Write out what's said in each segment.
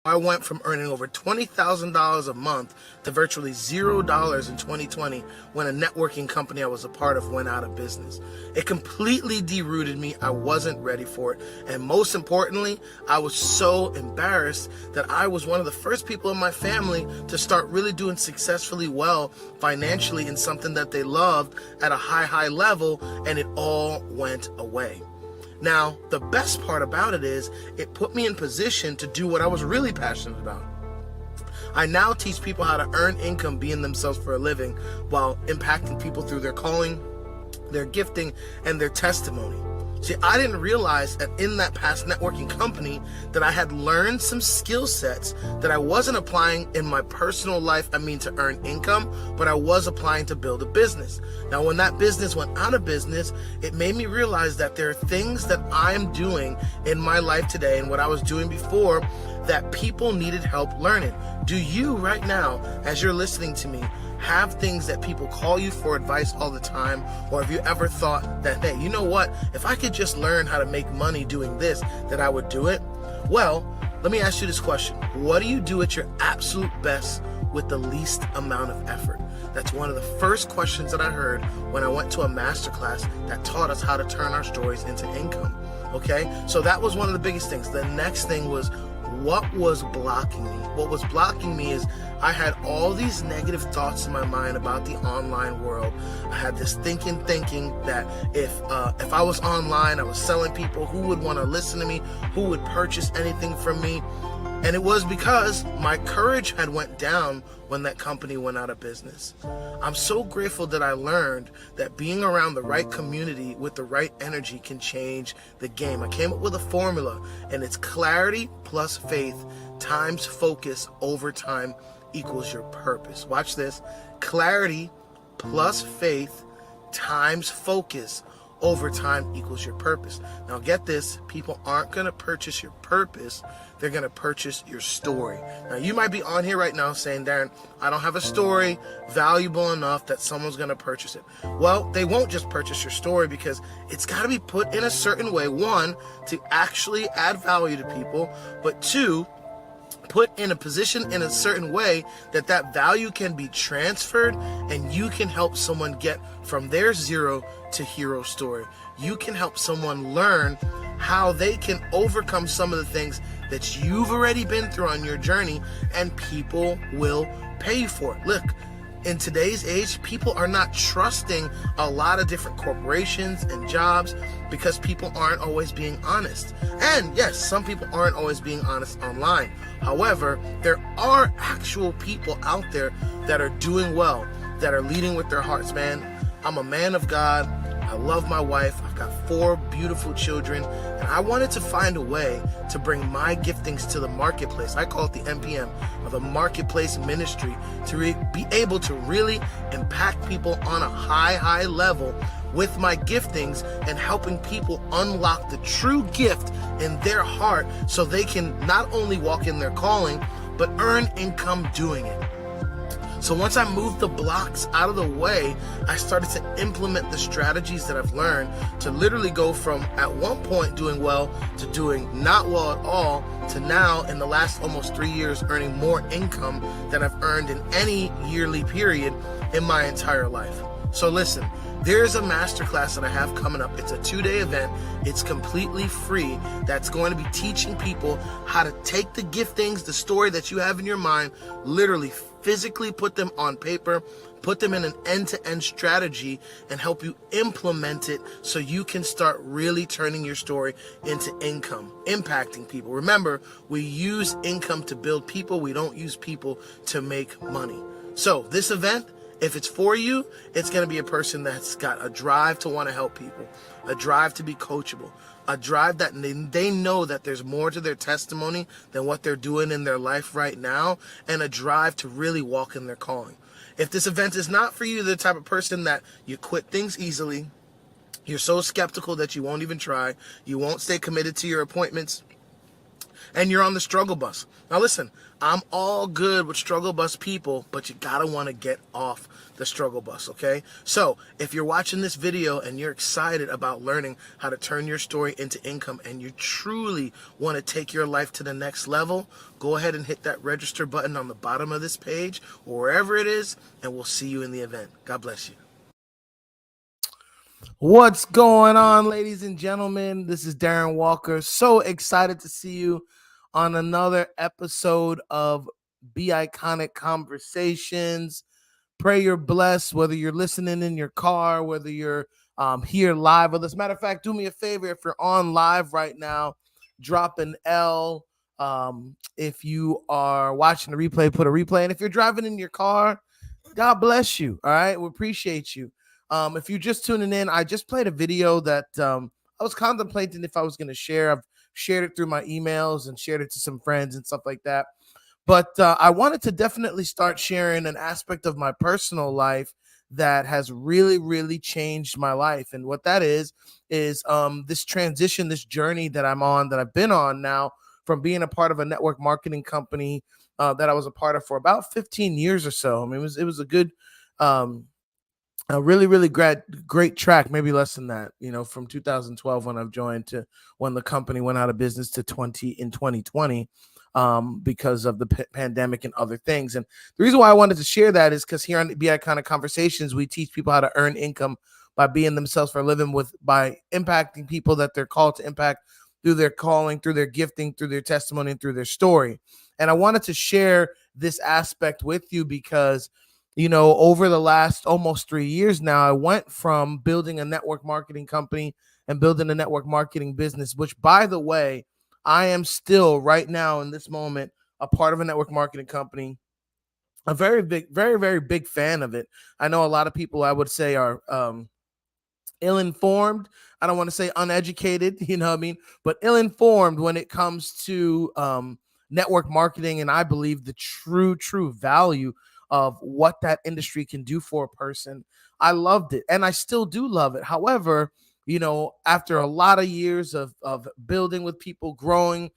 I went from earning over $20,000 a month to virtually $0 in 2020 when a networking company I was a part of went out of business. It completely derooted me. I wasn't ready for it. And most importantly, I was so embarrassed that I was one of the first people in my family to start really doing successfully well financially in something that they loved at a high level, and it all went away. Now, the best part about it is it put me in position to do what I was really passionate about. I now teach people how to earn income being themselves for a living while impacting people through their calling, their gifting, and their testimony. See, I didn't realize that in that past networking company that I had learned some skill sets that I wasn't applying in my personal life, to earn income, but I was applying to build a business. Now, when that business went out of business, it made me realize that there are things that I'm doing in my life today and what I was doing before that people needed help learning. Do you right now, as you're listening to me, have things that people call you for advice all the time? Or have you ever thought that, hey, you know what? If I could just learn how to make money doing this, that I would do it? Well, let me ask you this question. What do you do at your absolute best with the least amount of effort? That's one of the first questions that I heard when I went to a masterclass that taught us how to turn our stories into income. Okay? So that was one of the biggest things. The next thing was, what was blocking me? What was blocking me is I had all these negative thoughts in my mind about the online world. I had this thinking that if I was online, I was selling people, who would want to listen to me? Who would purchase anything from me? And it was because my courage had went down when that company went out of business. I'm so grateful that I learned that being around the right community with the right energy can change the game. I came up with a formula, and it's clarity plus faith times focus over time equals your purpose. Watch this. Clarity plus faith times focus over time equals your purpose. Now get this, people aren't going to purchase your purpose, they're going to purchase your story. Now you might be on here right now saying, Darren, I don't have a story valuable enough that someone's going to purchase it. Well, they won't just purchase your story because it's got to be put in a certain way. One, to actually add value to people, but two, put in a position in a certain way that that value can be transferred and you can help someone get from their zero to hero story. You can help someone learn how they can overcome some of the things that you've already been through on your journey, and people will pay you for it. Look, in today's age, people are not trusting a lot of different corporations and jobs because people aren't always being honest. And yes, some people aren't always being honest online. However, there are actual people out there that are doing well, that are leading with their hearts, man. I'm a man of God. I love my wife. I've got 4 beautiful children, and I wanted to find a way to bring my giftings to the marketplace. I call it the MPM, or the marketplace ministry, to be able to really impact people on a high level with my giftings and helping people unlock the true gift in their heart so they can not only walk in their calling, but earn income doing it. So once I moved the blocks out of the way, I started to implement the strategies that I've learned to literally go from at one point doing well to doing not well at all to now in the last almost 3 years earning more income than I've earned in any yearly period in my entire life. So listen, there's a masterclass that I have coming up. It's a 2-day event. It's completely free. That's going to be teaching people how to take the giftings, the story that you have in your mind, literally physically put them on paper, put them in an end-to-end strategy, and help you implement it so you can start really turning your story into income, impacting people. Remember, we use income to build people. We don't use people to make money. So this event, if it's for you, it's going to be a person that's got a drive to want to help people, a drive to be coachable, a drive that they know that there's more to their testimony than what they're doing in their life right now, and a drive to really walk in their calling. If this event is not for you, you're the type of person that you quit things easily, you're so skeptical that you won't even try, you won't stay committed to your appointments, and you're on the struggle bus. Now listen, I'm all good with struggle bus people, but you gotta want to get off the struggle bus, okay? So if you're watching this video and you're excited about learning how to turn your story into income and you truly want to take your life to the next level, go ahead and hit that register button on the bottom of this page or wherever it is, and we'll see you in the event. God bless you. What's going on, ladies and gentlemen? This is Darren Walker. So excited to see you on another episode of BeICONIC Conversations. Pray you're blessed, whether you're listening in your car, whether you're here live with us. Matter of fact, do me a favor, if you're on live right now, drop an L. If you are watching the replay, put a replay. And if you're driving in your car, God bless you. All right, we appreciate you. If you're just tuning in, I just played a video that I was contemplating if I was going to share. I've shared it through my emails and shared it to some friends and stuff like that. But I wanted to definitely start sharing an aspect of my personal life that has really, really changed my life. And what that is this transition, this journey that I'm on, that I've been on now, from being a part of a network marketing company that I was a part of for about 15 years or so. I mean, it was a good a really, really great track, maybe less than that, from 2012 when I've joined to when the company went out of business to 2020 because of the pandemic and other things. And the reason why I wanted to share that is because here on BeICONIC Conversations, we teach people how to earn income by being themselves for a living, by impacting people that they're called to impact through their calling, through their gifting, through their testimony, and through their story. And I wanted to share this aspect with you because over the last almost 3 years now, I went from building a network marketing company and building a network marketing business, which, by the way, I am still right now in this moment a part of a network marketing company. A very big, very, very big fan of it. I know a lot of people, I would say, are ill-informed. I don't want to say uneducated, but ill-informed when it comes to network marketing. And I believe the true value of what that industry can do for a person. I loved it, and I still do love it. However, after a lot of years of building with people, growing,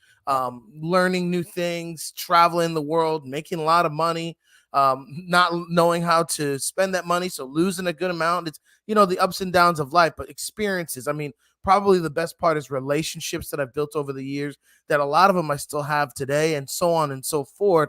learning new things, traveling the world, making a lot of money, not knowing how to spend that money, so losing a good amount. It's, the ups and downs of life, but experiences. I mean, probably the best part is relationships that I've built over the years, that a lot of them I still have today, and so on and so forth.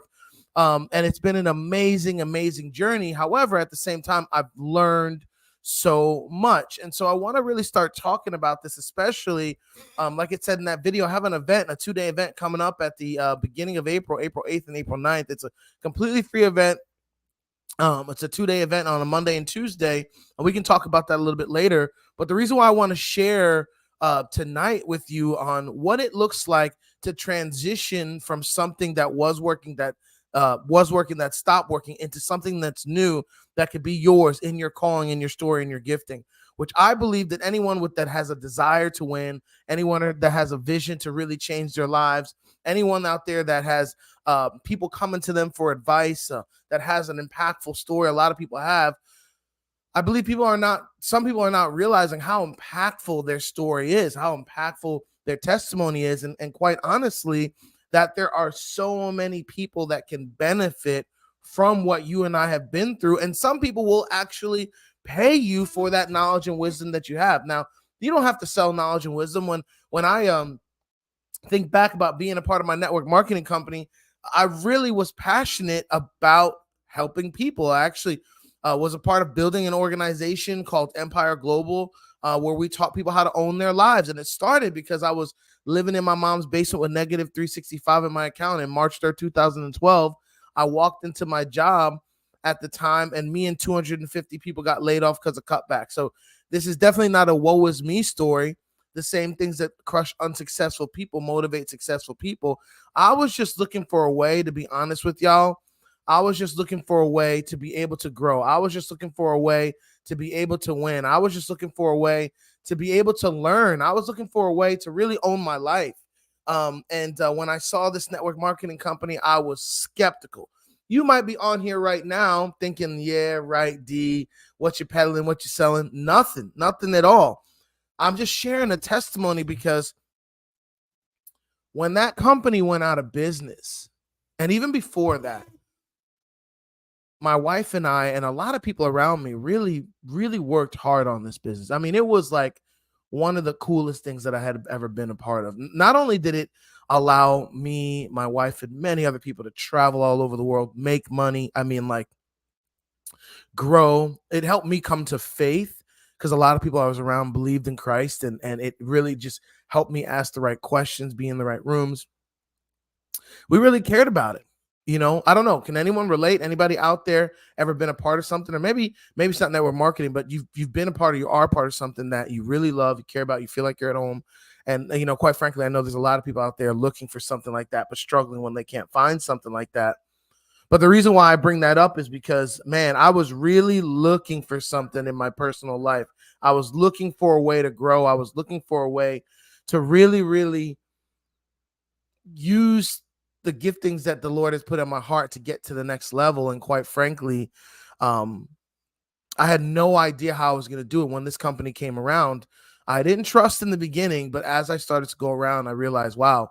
And it's been an amazing, amazing journey. However, at the same time, I've learned so much. And so I want to really start talking about this, especially like it said in that video. I have an event, a 2-day event coming up at the beginning of April 8th and April 9th. It's a completely free event. It's a 2-day event on a Monday and Tuesday, and we can talk about that a little bit later. But the reason why I want to share tonight with you on what it looks like to transition from something that was working, that stopped working, into something that's new, that could be yours, in your calling, in your story, in your gifting, which I believe that anyone that has a desire to win, anyone that has a vision to really change their lives, anyone out there that has people coming to them for advice, that has an impactful story, a lot of people have. I believe some people are not realizing how impactful their story is, how impactful their testimony is. And quite honestly, that there are so many people that can benefit from what you and I have been through. And some people will actually pay you for that knowledge and wisdom that you have. Now, you don't have to sell knowledge and wisdom. When I think back about being a part of my network marketing company, I really was passionate about helping people. I actually was a part of building an organization called Empire Global, where we taught people how to own their lives. And it started because I was living in my mom's basement with negative 365 in my account. In March 3rd, 2012, I walked into my job at the time, and me and 250 people got laid off because of cutback. So this is definitely not a woe is me story. The same things that crush unsuccessful people motivate successful people. I was just looking for a way, to be honest with y'all. I was just looking for a way to be able to grow. I was just looking for a way to be able to win. I was just looking for a way to be able to learn. I was looking for a way to really own my life. And when I saw this network marketing company, I was skeptical. You might be on here right now thinking, yeah, right, D, what you peddling, what you selling? Nothing at all. I'm just sharing a testimony because When that company went out of business, and even before that, my wife and I and a lot of people around me really, really worked hard on this business. I mean, it was like one of the coolest things that I had ever been a part of. Not only did it allow me, my wife, and many other people to travel all over the world, make money, I mean, like grow, it helped me come to faith because a lot of people I was around believed in Christ, and it really just helped me ask the right questions, be in the right rooms. We really cared about it. I don't know. Can anyone relate? Anybody out there ever been a part of something, or maybe something that we're marketing, but you've been a part of, you are part of something that you really love, you care about, you feel like you're at home. And quite frankly, I know there's a lot of people out there looking for something like that, but struggling when they can't find something like that. But the reason why I bring that up is because, man, I was really looking for something in my personal life. I was looking for a way to grow. I was looking for a way to really, really use the giftings that the Lord has put in my heart to get to the next level. And quite frankly, um, I had no idea how I was going to do it when this company came around. I didn't trust in the beginning, but as I started to go around, I realized, wow,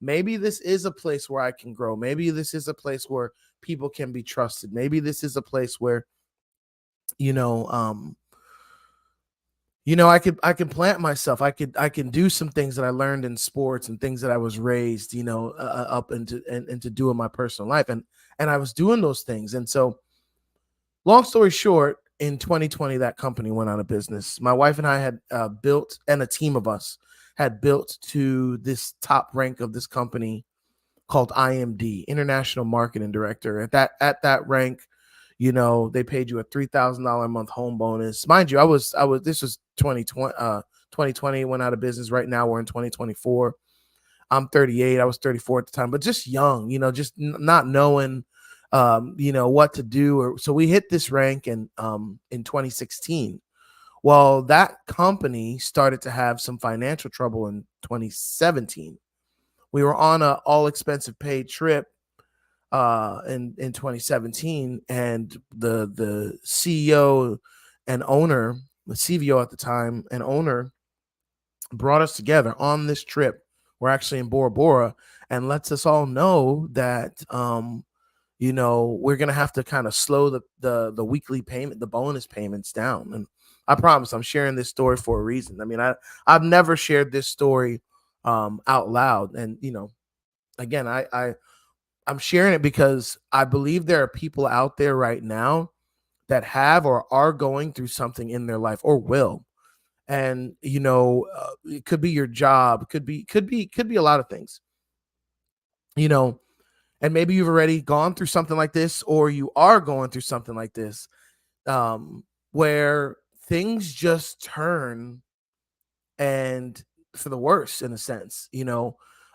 maybe this is a place where I can grow. Maybe this is a place where people can be trusted. Maybe this is a place where, you know, um, I can plant myself. I can do some things that I learned in sports and things that I was raised, up into do in my personal life. And I was doing those things. And so, long story short, in 2020, that company went out of business. My wife and I had built, and a team of us had built to this top rank of this company called IMD, International Marketing Director. At that rank, they paid you a $3,000 a month home bonus. Mind you, this was 2020 went out of business. Right now we're in 2024. I'm 38. I was 34 at the time, but just young, just not knowing, what to do. So we hit this rank in 2016. Well, that company started to have some financial trouble in 2017. We were on a all expensive paid trip in 2017, and the CEO and owner, the CVO at the time and owner, brought us together on this trip. We're actually in Bora Bora, and lets us all know that we're gonna have to kind of slow the weekly payment, the bonus payments down. And I promise I'm sharing this story for a reason. I mean, I've never shared this story out loud, and again, I'm sharing it because I believe there are people out there right now that have or are going through something in their life or will. And it could be your job, could be a lot of things. You know, and maybe you've already gone through something like this, or you are going through something like this, where things just turn and for the worse, in a sense.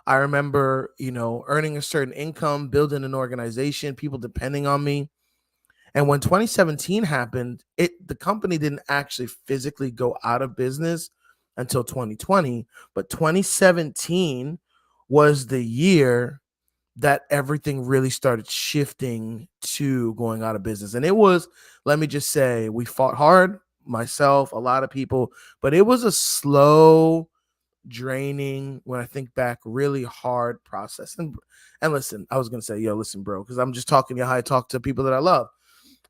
I remember, earning a certain income, building an organization, people depending on me. And when 2017 happened, the company didn't actually physically go out of business until 2020, but 2017 was the year that everything really started shifting to going out of business. And it was, let me just say, we fought hard, myself, a lot of people, but it was a slow, draining, when I think back, really hard process. And listen, I was gonna say, yo, listen, bro, because I'm just talking to you how I talk to people that I love.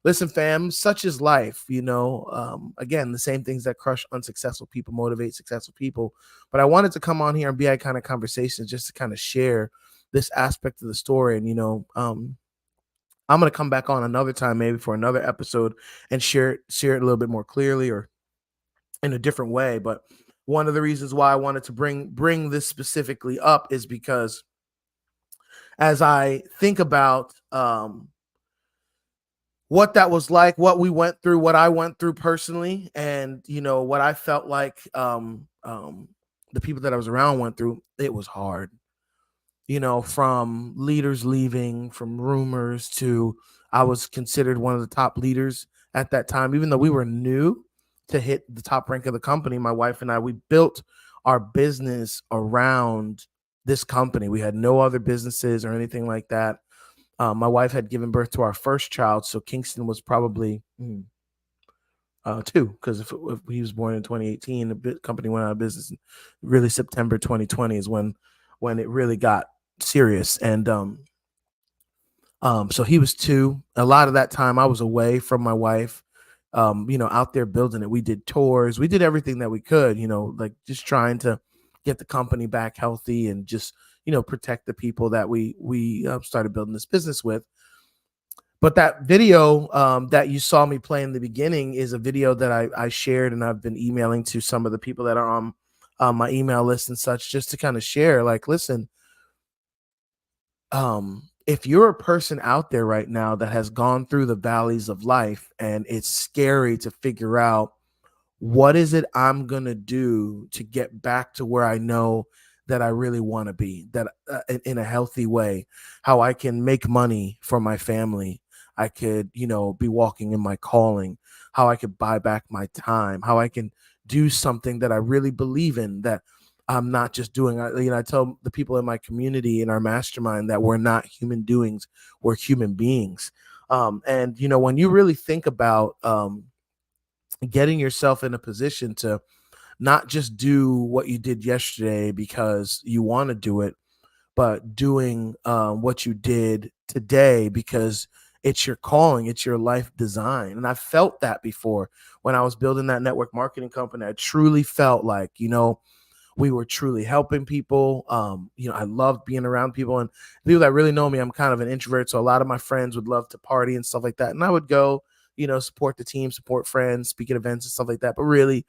Listen, fam, such is life. Again, the same things that crush unsuccessful people motivate successful people. But I wanted to come on here and be iconic conversations just to kind of share this aspect of the story. And I'm gonna come back on another time, maybe for another episode, and share it a little bit more clearly or in a different way. But one of the reasons why I wanted to bring this specifically up is because as I think about what that was like, what we went through, what I went through personally, and what I felt like the people that I was around went through, it was hard. From leaders leaving, from rumors to, I was considered one of the top leaders at that time, even though we were new to hit the top rank of the company. My wife and I, we built our business around this company. We had no other businesses or anything like that. My wife had given birth to our first child, so Kingston was probably two, because if he was born in 2018, the company went out of business. Really, September 2020 is when when it really got serious. And so he was 2. A lot of that time I was away from my wife, out there building it. We did tours, we did everything that we could, like just trying to get the company back healthy and just, protect the people that we started building this business with. But that video that you saw me play in the beginning is a video that I shared, and I've been emailing to some of the people that are on my email list and such, just to kind of share, like, listen, if you're a person out there right now that has gone through the valleys of life and it's scary to figure out what is it I'm going to do to get back to where I know that I really want to be, that in a healthy way, how I can make money for my family. I could, be walking in my calling, how I could buy back my time, how I can do something that I really believe in, that I'm not just doing. I tell the people in my community, in our mastermind, that we're not human doings, we're human beings. And, when you really think about getting yourself in a position to not just do what you did yesterday because you want to do it, but doing what you did today because it's your calling, it's your life design. And I felt that before when I was building that network marketing company. I truly felt like, we were truly helping people. I loved being around people, and people that really know me, I'm kind of an introvert. So a lot of my friends would love to party and stuff like that. And I would go, support the team, support friends, speak at events and stuff like that. But really,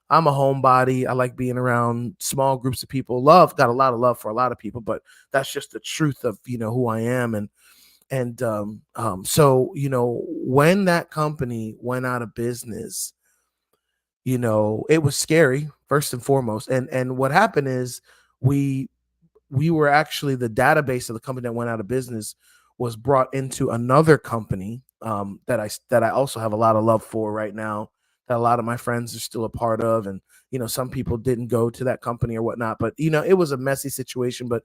I'm a homebody. I like being around small groups of people. Got a lot of love for a lot of people, but that's just the truth of, who I am. So, when that company went out of business, it was scary first and foremost. And what happened is we were actually, the database of the company that went out of business was brought into another company that I also have a lot of love for right now, that a lot of my friends are still a part of. And some people didn't go to that company or whatnot, but it was a messy situation. But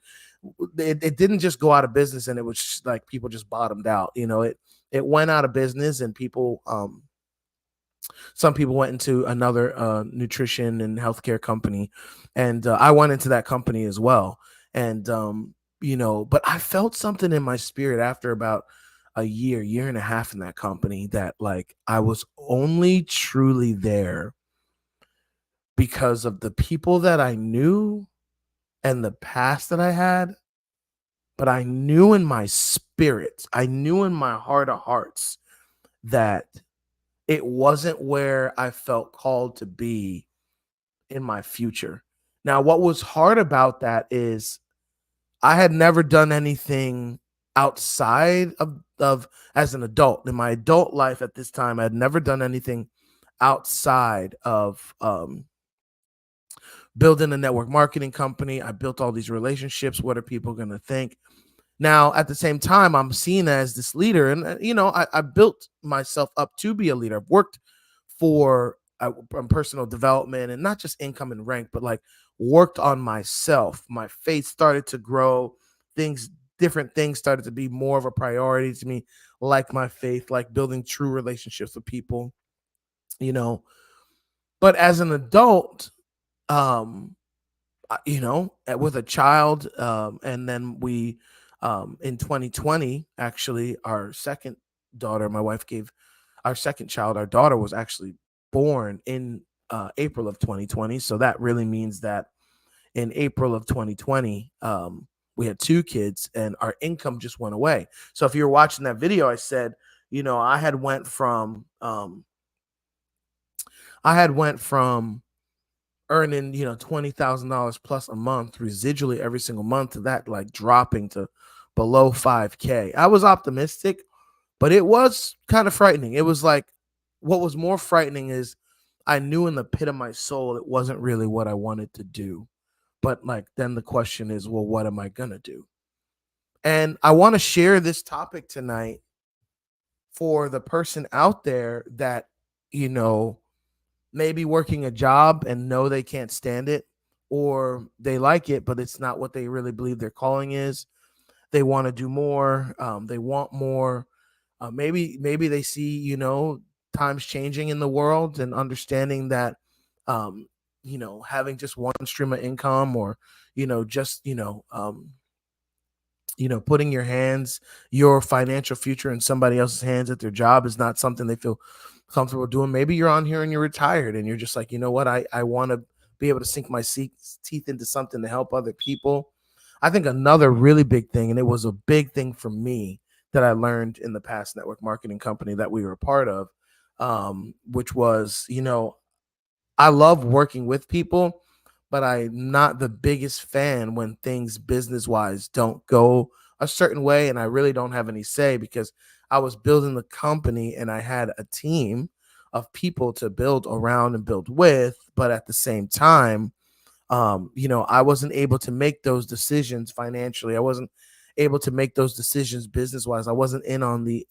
it didn't just go out of business, and it was just like people just bottomed out. It went out of business, and people some people went into another nutrition and healthcare company, and I went into that company as well. And but I felt something in my spirit after about a year and a half in that company, that like I was only truly there because of the people that I knew and the past that I had. But I knew in my spirit, I knew in my heart of hearts, that it wasn't where I felt called to be in my future. Now, what was hard about that is I had never done anything outside of as an adult. In my adult life at this time, I had never done anything outside of building a network marketing company. I built all these relationships. What are people going to think? Now, at the same time, I'm seen as this leader, and I built myself up to be a leader. I've worked for personal development, and not just income and rank, but like worked on myself. My faith started to grow. Different things started to be more of a priority to me, like my faith, like building true relationships with people. But as an adult, um, with a child, and then we in 2020, actually, our second daughter, my wife gave our second child, our daughter was actually born in April of 2020. So that really means that in April of 2020, we had 2 kids, and our income just went away. So if you're watching that video, I said, I had went from earning, $20,000 plus a month residually every single month, to that like dropping to below 5K. I was optimistic, but it was kind of frightening. It was like, what was more frightening is I knew in the pit of my soul it wasn't really what I wanted to do. But like, then the question is, well, what am I going to do? And I want to share this topic tonight for the person out there that, maybe working a job and know they can't stand it, or they like it, but it's not what they really believe their calling is. They want to do more. They want more. Maybe they see, times changing in the world, and understanding that, having just one stream of income, or, just, putting your financial future in somebody else's hands at their job is not something they feel comfortable doing. Maybe you're on here and you're retired and you're just like, you know what, I want to be able to sink my teeth into something to help other people. I think another really big thing, and it was a big thing for me, that I learned in the past network marketing company that we were a part of, which was, I love working with people, but I'm not the biggest fan when things business wise don't go a certain way. And I really don't have any say, because I was building the company and I had a team of people to build around and build with. But at the same time, I wasn't able to make those decisions financially. I wasn't able to make those decisions business wise. I wasn't in on the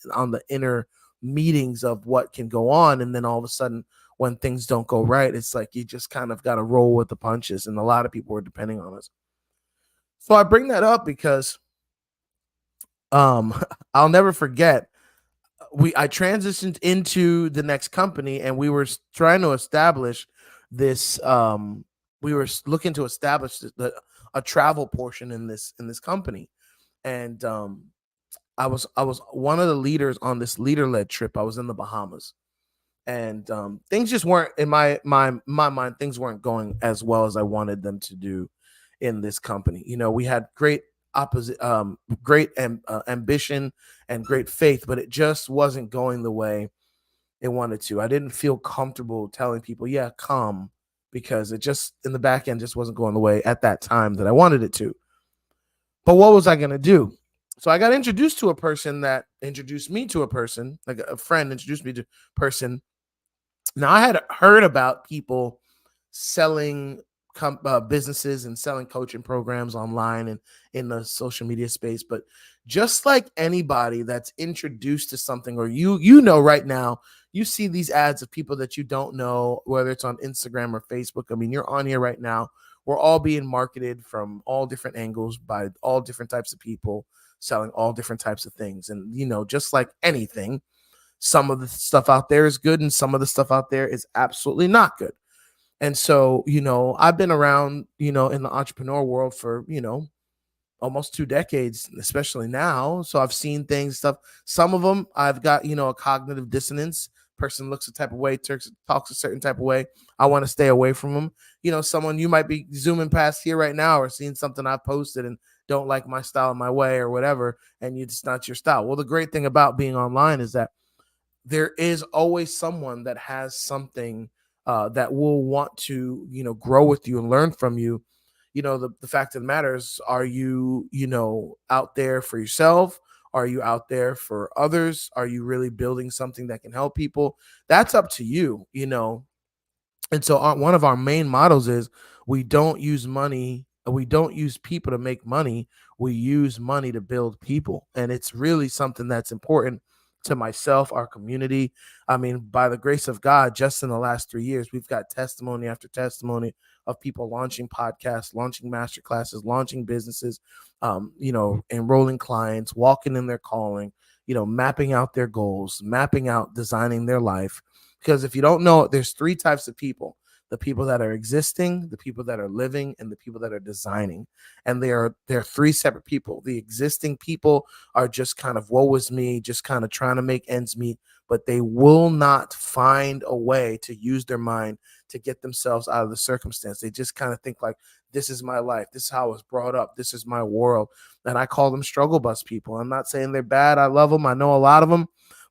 inner meetings of what can go on. And then all of a sudden, when things don't go right, it's like you just kind of got to roll with the punches. And a lot of people were depending on us. So I bring that up because I'll never forget, I transitioned into the next company, and we were trying to establish this we were looking to establish a travel portion in this company. And I was one of the leaders on this leader-led trip. I was in the Bahamas, and things just weren't, in my mind, things weren't going as well as I wanted them to do in this company. We had great ambition and great faith, but it just wasn't going the way it wanted to. I didn't feel comfortable telling people, yeah, come, because it just, in the back end, just wasn't going the way at that time that I wanted it to. But what was I going to do? So I got introduced to a person that introduced me to a person, like a friend introduced me to a person. Now, I had heard about people selling businesses and selling coaching programs online and in the social media space. But just like anybody that's introduced to something, or right now, you see these ads of people that you don't know, whether it's on Instagram or Facebook. I mean, you're on here right now. We're all being marketed from all different angles by all different types of people selling all different types of things. And, just like anything, some of the stuff out there is good and some of the stuff out there is absolutely not good. And so, I've been around, in the entrepreneur world for, almost 2 decades, especially now. So I've seen stuff. Some of them I've got, a cognitive dissonance. Person looks a type of way, talks a certain type of way. I want to stay away from them. Someone you might be zooming past here right now or seeing something I posted and don't like my style, my way, or whatever, and it's not your style. Well, the great thing about being online is that there is always someone that has something that will want to, grow with you and learn from you. The fact of the matter is, are you, out there for yourself? Are you out there for others? Are you really building something that can help people? That's up to you. And so one of our main mottos is, we don't use people to make money. We use money to build people. And it's really something that's important to myself, our community. I mean, by the grace of God, just in the last 3 years, we've got testimony after testimony of people launching podcasts, launching master classes, launching businesses, enrolling clients, walking in their calling, mapping out their goals, mapping out, designing their life. Because if you don't know, there's 3 types of people: the people that are existing, the people that are living, and the people that are designing. And they're 3 separate people. The existing people are just kind of, woe is me, just kind of trying to make ends meet, but they will not find a way to use their mind to get themselves out of the circumstance. They just kind of think like, this is my life. This is how I was brought up. This is my world. And I call them struggle bus people. I'm not saying they're bad. I love them. I know a lot of them.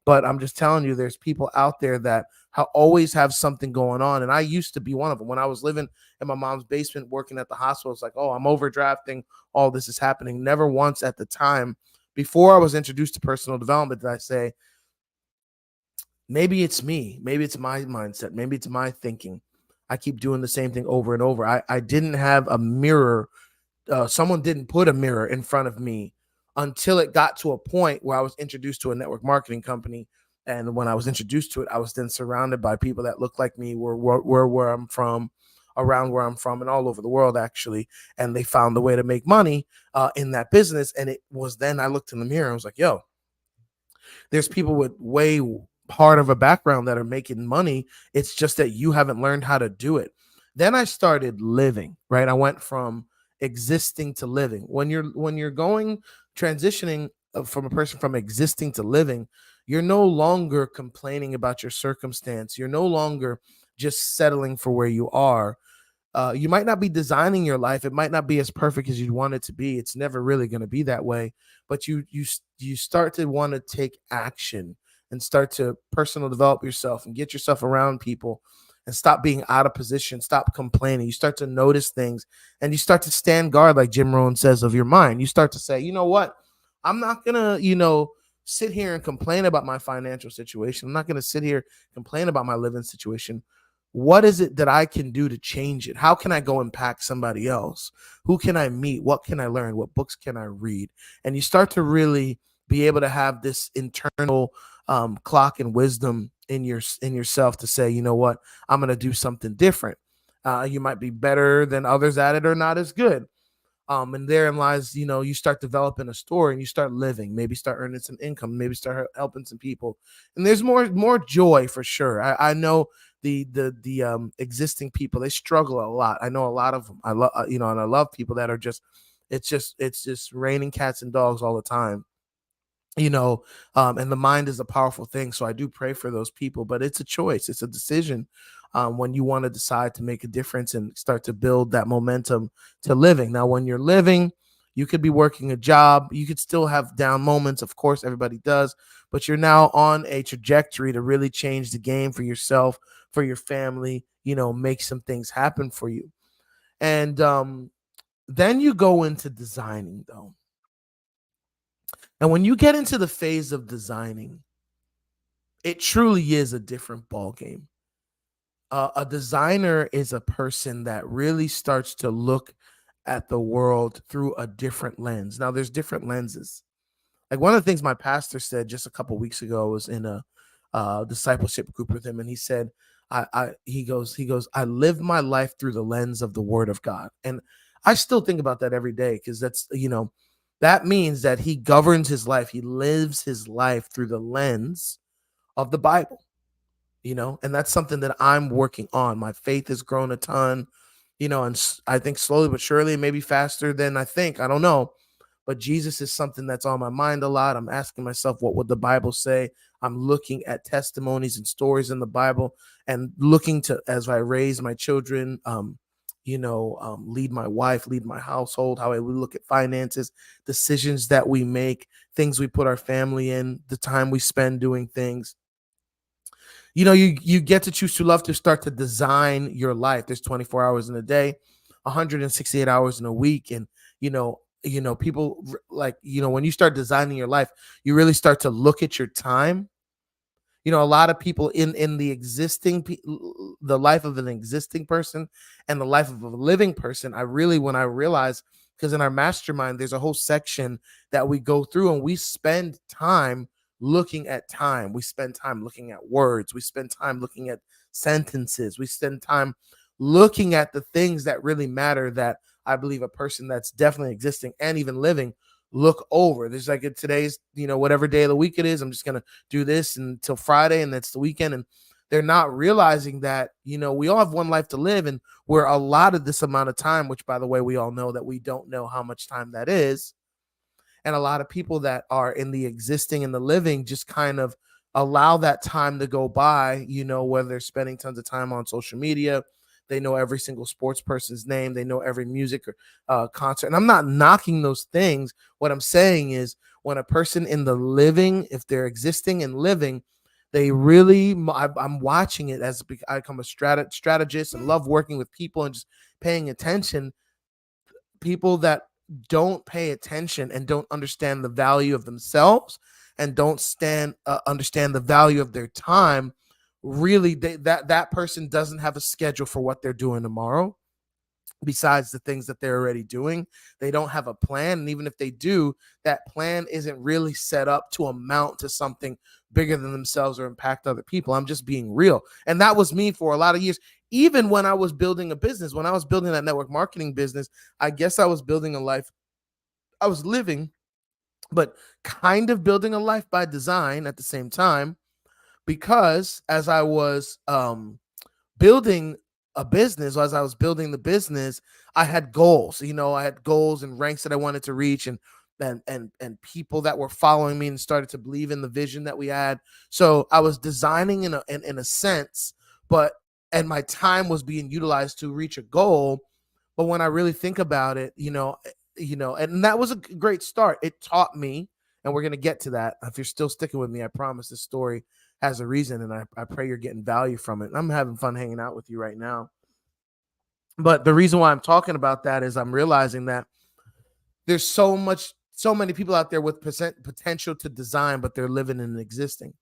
But I'm just telling you, there's people out there that always have something going on. And I used to be one of them. When I was living in my mom's basement, working at the hospital, it's like, oh, I'm overdrafting. All this is happening. Never once at the time, before I was introduced to personal development, did I say, maybe it's me. Maybe it's my mindset. Maybe it's my thinking. I keep doing the same thing over and over. I didn't have a mirror. Someone didn't put a mirror in front of me until it got to a point where I was introduced to a network marketing company. And when I was introduced to it, I was then surrounded by people that looked like me, where I'm from, around where I'm from, and all over the world, actually. And they found a way to make money in that business. And it was then I looked in the mirror and was like, yo, there's people with way part of a background that are making money. It's just that you haven't learned how to do it. Then I started living, right? I went from existing to living. When you're going transitioning from a person from existing to living, you're no longer complaining about your circumstance. You're no longer just settling for where you are. You might not be designing your life. It might not be as perfect as you'd want it to be. It's never really going to be that way. But you start to want to take action and start to personal develop yourself and get yourself around people and stop being out of position. Stop complaining. You start to notice things and you start to stand guard, like Jim Rohn says, of your mind. You start to say, you know what? I'm not gonna, sit here and complain about my financial situation. I'm not gonna sit here complain about my living situation. What is it that I can do to change it? How can I go impact somebody else? Who can I meet? What can I learn? What books can I read? And you start to really be able to have this internal clock and wisdom in yourself to say, you know what, I'm going to do something different. You might be better than others at it or not as good. And therein lies, you start developing a story and you start living, maybe start earning some income, maybe start helping some people. And there's more joy for sure. I know the existing people, they struggle a lot. I know a lot of them. I love, and I love people that are it's just raining cats and dogs all the time. And the mind is a powerful thing. So I do pray for those people, but it's a choice, it's a decision. When you want to decide to make a difference and start to build that momentum to living. Now, when you're living, you could be working a job, you could still have down moments. Of course, everybody does, but you're now on a trajectory to really change the game for yourself, for your family, make some things happen for you. And then you go into designing, though. And when you get into the phase of designing, it truly is a different ball game. A designer is a person that really starts to look at the world through a different lens. Now, there's different lenses. Like one of the things my pastor said just a couple weeks ago, was in a discipleship group with him, and he said, he goes, I live my life through the lens of the Word of God, and I still think about that every day because that means that he governs his life, he lives his life through the lens of the Bible. And that's something that I'm working on. My faith has grown a ton, and I think slowly but surely, maybe faster than I think. I don't know. But Jesus is something that's on my mind a lot. I'm asking myself, what would the Bible say? I'm looking at testimonies and stories in the Bible and looking to, as I raise my children, lead my wife, lead my household, how I would look at finances, decisions that we make, things we put our family in, the time we spend doing things. You get to choose to love to start to design your life. There's 24 hours in a day, 168 hours in a week. And, people like, when you start designing your life, you really start to look at your time. A lot of people in the life of an existing person and the life of a living person. When I realize, because in our mastermind, there's a whole section that we go through and we spend time looking at time. We spend time looking at words. We spend time looking at sentences. We spend time looking at the things that really matter, that I believe a person that's definitely existing and even living look over. There's like today's, whatever day of the week it is, I'm just going to do this until Friday and that's the weekend. And they're not realizing that, we all have one life to live, and we're allotted this amount of time, which, by the way, we all know that we don't know how much time that is. And a lot of people that are in the existing and the living just kind of allow that time to go by, whether they're spending tons of time on social media. They know every single sports person's name. They know every music or concert. And I'm not knocking those things. What I'm saying is, when a person in the living, if they're existing and living, they really, I'm watching it as I become a strategist and love working with people and just paying attention. People that don't pay attention and don't understand the value of themselves and don't understand the value of their time, really, that person doesn't have a schedule for what they're doing tomorrow. Besides the things that they're already doing, they don't have a plan. And even if they do, that plan isn't really set up to amount to something bigger than themselves or impact other people. I'm just being real. And that was me for a lot of years. Even when I was building a business, when I was building that network marketing business, I guess I was building a life. I was living, but kind of building a life by design at the same time, because as I was building a business, as I was building the business, I had goals. I had goals and ranks that I wanted to reach, and people that were following me and started to believe in the vision that we had. So I was designing in a sense, but and my time was being utilized to reach a goal. But when I really think about it, and that was a great start. It taught me, and we're gonna get to that. If you're still sticking with me, I promise this story has a reason, and I pray you're getting value from it. And I'm having fun hanging out with you right now. But the reason why I'm talking about that is I'm realizing that there's so many people out there with potential to design, but they're living and existing.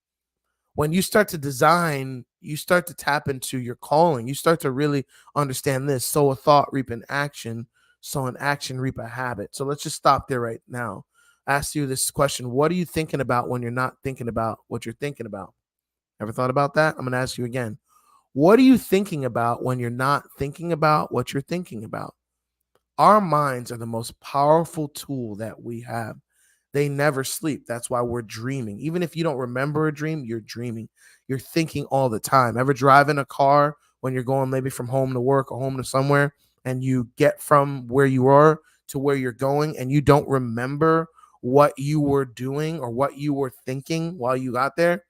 When you start to design, you start to tap into your calling. You start to really understand this. Sow a thought, reap an action. Sow an action, reap a habit. So let's just stop there right now. Ask you this question. What are you thinking about when you're not thinking about what you're thinking about? Ever thought about that? I'm going to ask you again. What are you thinking about when you're not thinking about what you're thinking about? Our minds are the most powerful tool that we have. They never sleep. That's why we're dreaming. Even if you don't remember a dream, you're dreaming. You're thinking all the time. Ever drive in a car when you're going maybe from home to work or home to somewhere, and you get from where you are to where you're going, and you don't remember what you were doing or what you were thinking while you got there?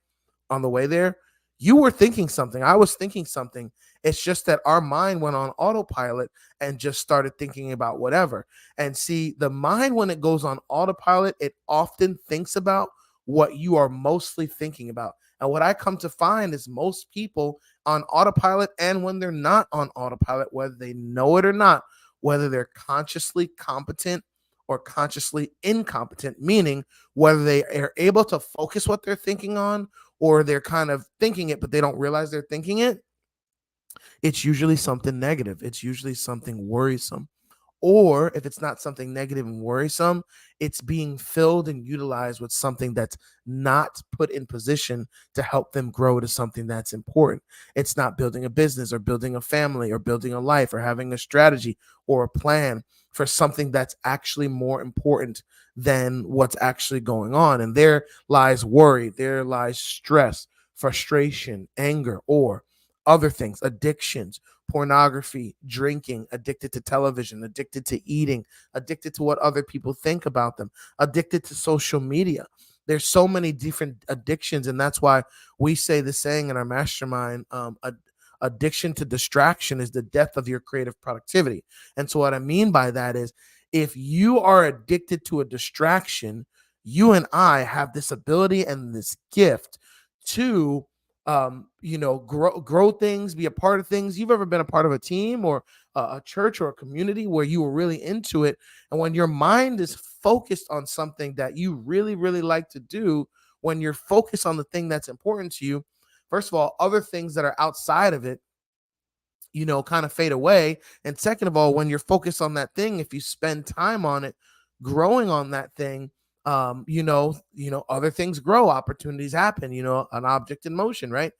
On the way there, you were thinking something. I was thinking something. It's just that our mind went on autopilot and just started thinking about whatever. And see, the mind, when it goes on autopilot, it often thinks about what you are mostly thinking about. And what I come to find is most people on autopilot, and when they're not on autopilot, whether they know it or not, whether they're consciously competent or consciously incompetent, meaning whether they are able to focus what they're thinking on, or they're kind of thinking it, but they don't realize they're thinking it, it's usually something negative. It's usually something worrisome. Or if it's not something negative and worrisome, it's being filled and utilized with something that's not put in position to help them grow to something that's important. It's not building a business or building a family or building a life or having a strategy or a plan for something that's actually more important than what's actually going on. And there lies worry, there lies stress, frustration, anger, or other things, addictions, pornography, drinking, addicted to television, addicted to eating, addicted to what other people think about them, addicted to social media. There's so many different addictions, and that's why we say the saying in our mastermind, addiction to distraction is the death of your creative productivity. And so what I mean by that is, if you are addicted to a distraction, you and I have this ability and this gift to grow things, be a part of things. You've ever been a part of a team or a church or a community where you were really into it, and when your mind is focused on something that you really really like to do, when you're focused on the thing that's important to you, first of all, other things that are outside of it, kind of fade away. And second of all, when you're focused on that thing, if you spend time on it, growing on that thing, other things grow, opportunities happen, an object in motion, right?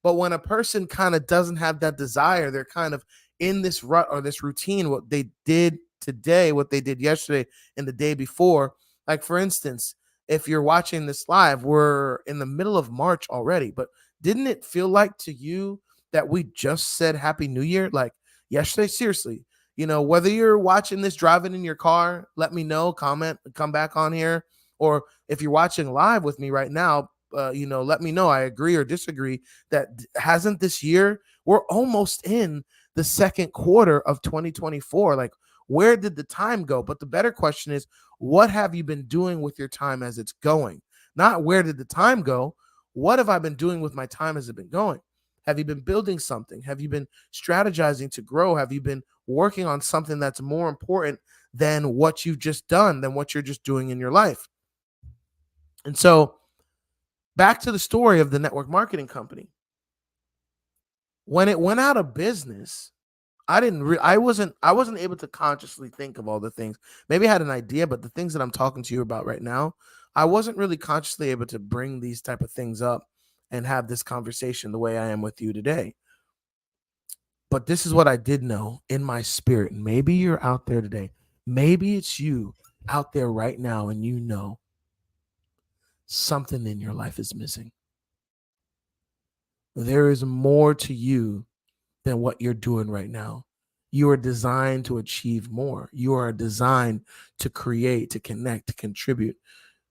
But when a person kind of doesn't have that desire, they're kind of in this rut or this routine, what they did today, what they did yesterday and the day before. Like, for instance, if you're watching this live, we're in the middle of March already, but didn't it feel like to you that we just said Happy New Year? Like yesterday, seriously, whether you're watching this driving in your car, let me know, comment, come back on here. Or if you're watching live with me right now, let me know. I agree or disagree that hasn't this year, we're almost in the second quarter of 2024. Like, where did the time go? But the better question is, what have you been doing with your time as it's going? Not where did the time go? What have I been doing with my time as it's been going? Have you been building something? Have you been strategizing to grow? Have you been working on something that's more important than what you've just done, than what you're just doing in your life? And so back to the story of the network marketing company. When it went out of business, I wasn't able to consciously think of all the things. Maybe I had an idea, but the things that I'm talking to you about right now, I wasn't really consciously able to bring these type of things up and have this conversation the way I am with you today. But this is what I did know in my spirit. Maybe you're out there today. Maybe it's you out there right now, and something in your life is missing. There is more to you than what you're doing right now. You are designed to achieve more. You are designed to create, to connect, to contribute.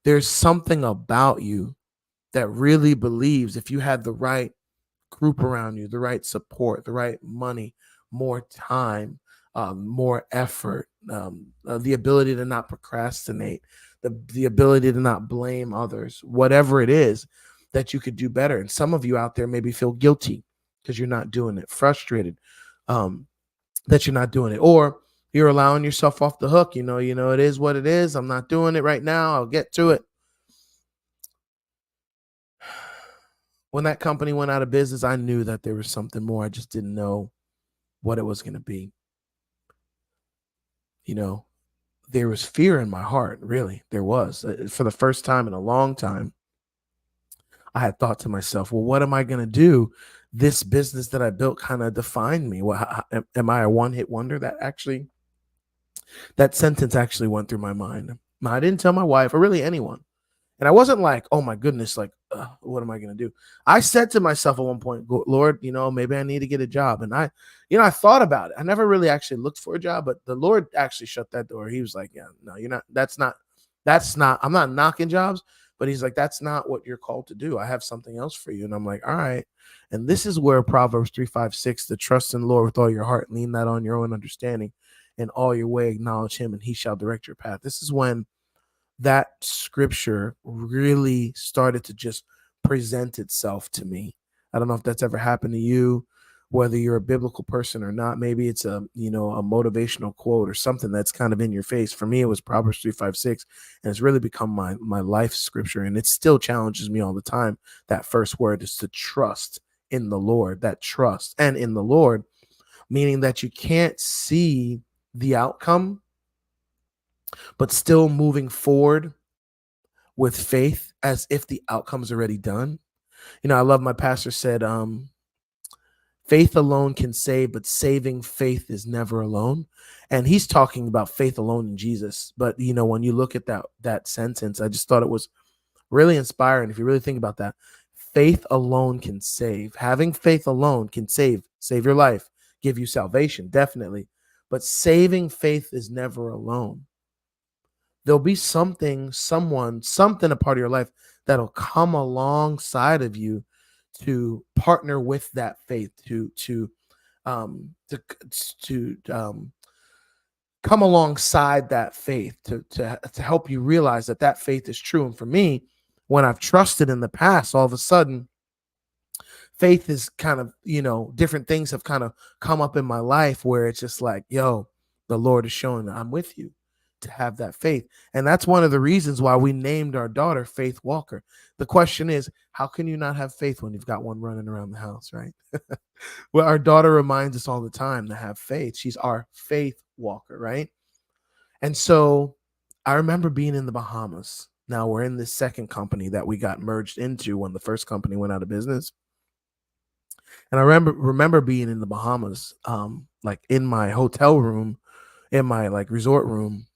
There's something about you that really believes if you had the right group around you, the right support, the right money, more time, more effort, the ability to not procrastinate, the ability to not blame others, whatever it is that you could do better. And some of you out there maybe feel guilty because you're not doing it, frustrated um, that you're not doing it, or you're allowing yourself off the hook. It is what it is. I'm not doing it right now. I'll get to it. When that company went out of business, I knew that there was something more. I just didn't know what it was going to be. There was fear in my heart, really. There was. For the first time in a long time, I had thought to myself, well, what am I going to do? This business that I built kind of defined me. Am I a one-hit wonder? That sentence actually went through my mind. I didn't tell my wife or really anyone. And I wasn't like, oh my goodness, like, what am I going to do? I said to myself at one point, Lord, maybe I need to get a job. And I thought about it. I never really actually looked for a job, but the Lord actually shut that door. He was like, yeah, no, you're not, that's not, I'm not knocking jobs, but he's like, that's not what you're called to do. I have something else for you. And I'm like, all right. And this is where Proverbs 3:5-6, the trust in the Lord with all your heart, lean not on your own understanding, in all your way acknowledge him, and he shall direct your path. This is when that scripture really started to just present itself to me. I don't know if that's ever happened to you, whether you're a biblical person or not. Maybe it's a motivational quote or something that's kind of in your face. For me, it was Proverbs 3:5-6, and it's really become my life scripture. And it still challenges me all the time. That first word is to trust in the Lord, that trust and in the Lord, meaning that you can't see the outcome, but still moving forward with faith as if the outcome's already done. I love my pastor said, faith alone can save, but saving faith is never alone. And he's talking about faith alone in Jesus. But, when you look at that sentence, I just thought it was really inspiring. If you really think about that, faith alone can save. Having faith alone can save your life, give you salvation, definitely. But saving faith is never alone. There'll be something, a part of your life that'll come alongside of you to partner with that faith, to come alongside that faith, to help you realize that faith is true. And for me, when I've trusted in the past, all of a sudden, faith is kind of, different things have kind of come up in my life where it's just like, yo, the Lord is showing that I'm with you, to have that faith. And that's one of the reasons why we named our daughter Faith Walker. The question is, how can you not have faith when you've got one running around the house, right? Well, our daughter reminds us all the time to have faith. She's our faith walker, right? And so I remember being in the Bahamas. Now we're in this second company that we got merged into when the first company went out of business. And I remember being in the Bahamas, like in my hotel room, in my like resort room,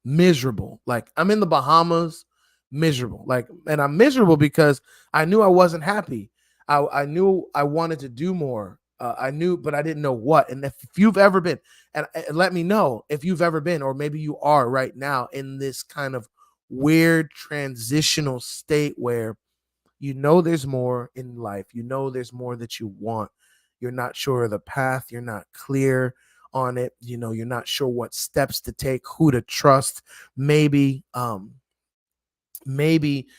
miserable. Like I'm in the Bahamas, miserable. And I'm miserable because I knew I wasn't happy. I knew I wanted to do more. I knew, but I didn't know what. And if you've ever been, and let me know if you've ever been, or maybe you are right now in this kind of weird transitional state where there's more in life. There's more that you want. You're not sure of the path. You're not clear on it. You're not sure what steps to take, who to trust. Maybe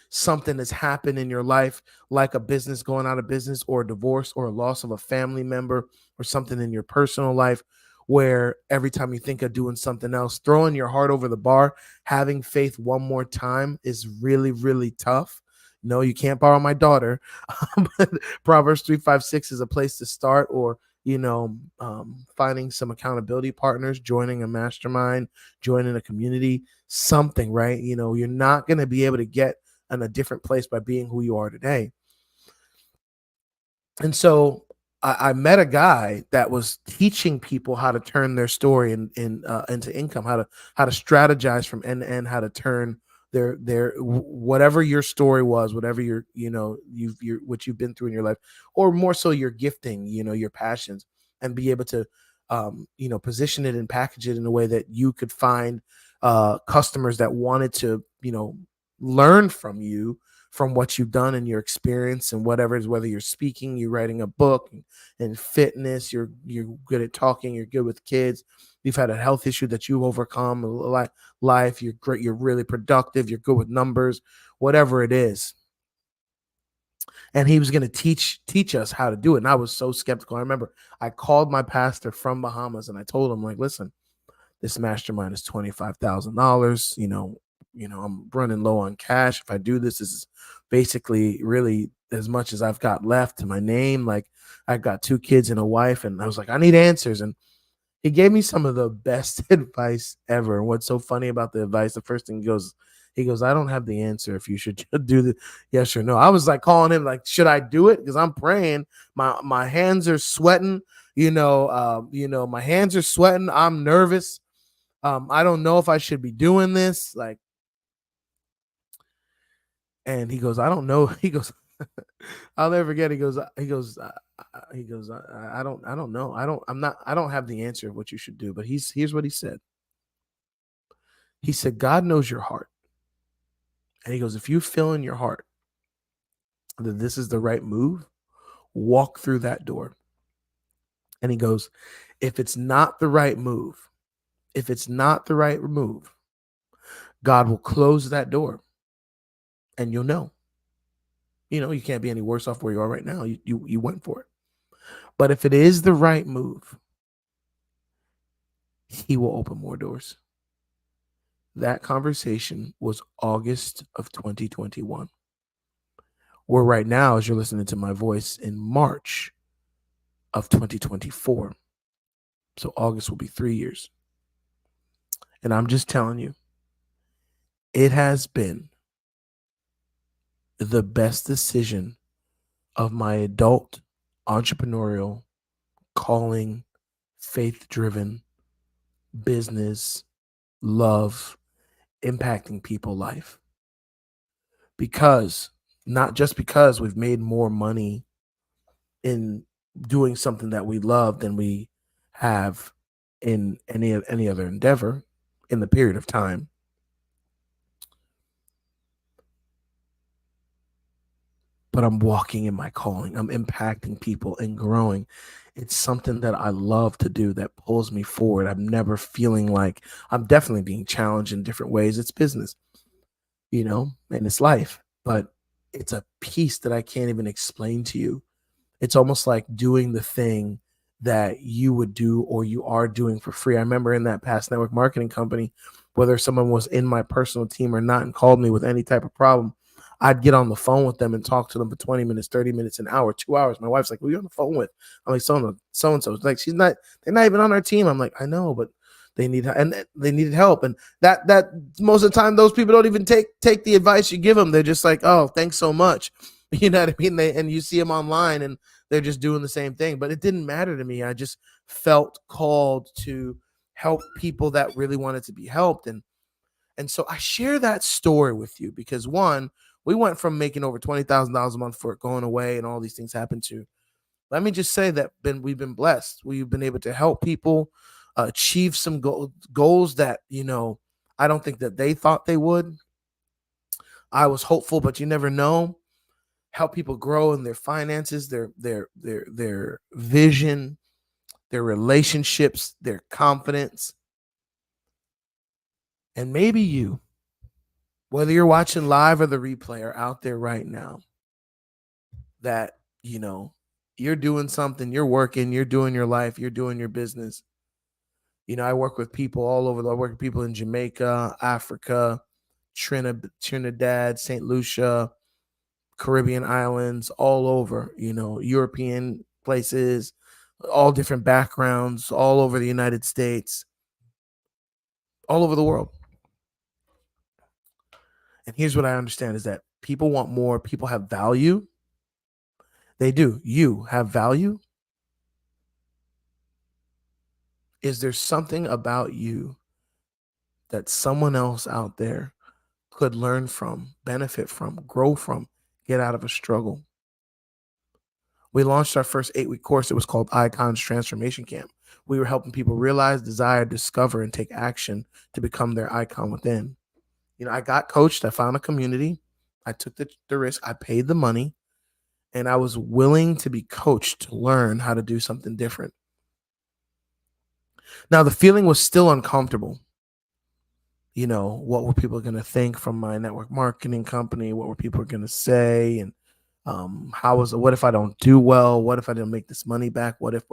something has happened in your life, like a business going out of business, or a divorce, or a loss of a family member, or something in your personal life where every time you think of doing something else, throwing your heart over the bar, having faith one more time is really, really tough. No, you can't borrow my daughter. But Proverbs 3:5-6 is a place to start, or finding some accountability partners, joining a mastermind, joining a community, something, right? You're not going to be able to get in a different place by being who you are today. And so I met a guy that was teaching people how to turn their story into income, how to strategize from end to end, how to turn their whatever your story was, whatever what you've been through in your life, or more so your gifting, your passions, and be able to, position it and package it in a way that you could find customers that wanted to, learn from you, from what you've done and your experience and whatever it is, whether you're speaking, you're writing a book, and fitness, you're good at talking, you're good with kids, you've had a health issue that you've overcome, life, you're great, you're really productive, you're good with numbers, whatever it is. And he was going to teach us how to do it. And I was so skeptical. I remember I called my pastor from Bahamas and I told him, like, listen, this mastermind is $25,000. I'm running low on cash. If I do this is basically really as much as I've got left to my name. Like, I've got 2 kids and a wife, and I was like, I need answers. And he gave me some of the best advice ever. And what's so funny about the advice, the first thing he goes, I don't have the answer if you should do the yes or no. I was like calling him, like, should I do it? Because I'm praying. My hands are sweating. My hands are sweating. I'm nervous. I don't know if I should be doing this. Like, and he goes, I don't know. He goes, I'll never forget. He goes, I don't know. I don't have the answer of what you should do. But here's what he said. He said, God knows your heart. And he goes, if you feel in your heart that this is the right move, walk through that door. And he goes, if it's not the right move, God will close that door and you'll know. You can't be any worse off where you are right now. You went for it. But if it is the right move, he will open more doors. That conversation was August of 2021. We're right now, as you're listening to my voice, in March of 2024. So August will be 3 years. And I'm just telling you, it has been the best decision of my adult entrepreneurial calling, faith-driven business, love, impacting people life. Because, not just because we've made more money in doing something that we love than we have in any other endeavor in the period of time, but I'm walking in my calling. I'm impacting people and growing. It's something that I love to do that pulls me forward. I'm never feeling like I'm definitely being challenged in different ways. It's business, and it's life, but it's a piece that I can't even explain to you. It's almost like doing the thing that you would do or you are doing for free. I remember in that past network marketing company, whether someone was in my personal team or not and called me with any type of problem, I'd get on the phone with them and talk to them for 20 minutes, 30 minutes, an hour, 2 hours. My wife's like, who are you on the phone with? I'm like, so-and-so. It's like, they're not even on our team. I'm like, I know, but they needed help. And that most of the time, those people don't even take the advice you give them. They're just like, oh, thanks so much. You know what I mean? And you see them online and they're just doing the same thing. But it didn't matter to me. I just felt called to help people that really wanted to be helped. And so I share that story with you because, one, we went from making over $20,000 a month for it going away and all these things happened to. Let me just say that we've been blessed. We've been able to help people achieve some goals that, I don't think that they thought they would. I was hopeful, but you never know. Help people grow in their finances, their vision, their relationships, their confidence. And maybe you, whether you're watching live or the replay, are out there right now that, you're doing something, you're working, you're doing your life, you're doing your business. I work with people all over. I work with people in Jamaica, Africa, Trinidad, St. Lucia, Caribbean islands, all over, European places, all different backgrounds, all over the United States, all over the world. And here's what I understand is that people want more. People have value. They do. You have value. Is there something about you that someone else out there could learn from, benefit from, grow from, get out of a struggle? We launched our first 8-week course. It was called Icon's Transformation Camp. We were helping people realize, desire, discover, and take action to become their icon within. I got coached. I found a community. I took the risk. I paid the money. And I was willing to be coached to learn how to do something different. Now, the feeling was still uncomfortable. What were people going to think from my network marketing company? What were people going to say? And what if I don't do well? What if I didn't make this money back? What if?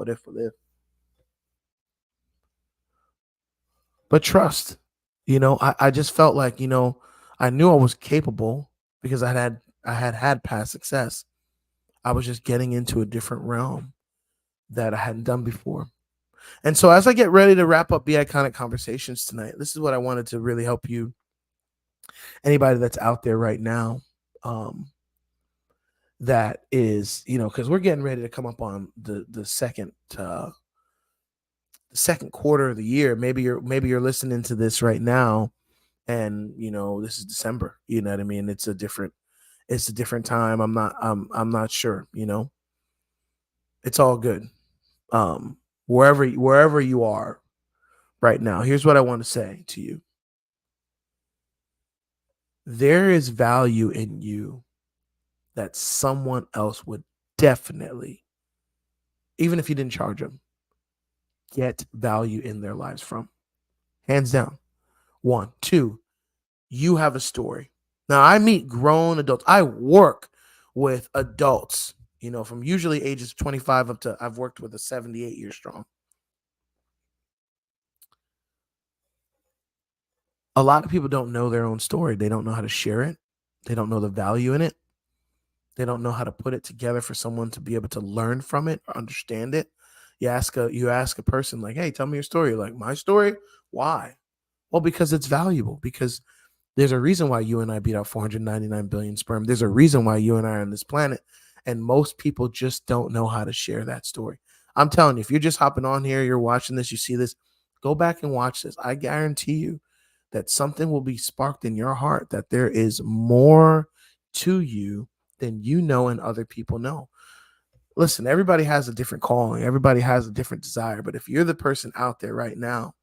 But trust, I just felt like, I knew I was capable because I had past success. I was just getting into a different realm that I hadn't done before. And so as I get ready to wrap up BeICONIC Conversations tonight, this is what I wanted to really help you, anybody that's out there right now, that is, because we're getting ready to come up on the second quarter of the year. Maybe you're listening to this right now, and this is December. You know what I mean? It's a different time. I'm not sure. It's all good. Wherever you are right now, here's what I want to say to you. There is value in you that someone else would definitely, even if you didn't charge them, get value in their lives from. Hands down. 1, 2, you have a story. Now, I meet grown adults. I work with adults, from usually ages 25 up to, I've worked with a 78 year strong. A lot of people don't know their own story. They don't know how to share it. They don't know the value in it. They don't know how to put it together for someone to be able to learn from it or understand it. You ask a person like, hey, tell me your story. You're like, my story? Why? Well, because it's valuable. Because there's a reason why you and I beat out 499 billion sperm. There's a reason why you and I are on this planet. And most people just don't know how to share that story. I'm telling you, if you're just hopping on here, you're watching this, you see this, go back and watch this. I guarantee you that something will be sparked in your heart, that there is more to you than you know and other people know. Listen, everybody has a different calling. Everybody has a different desire. But if you're the person out there right now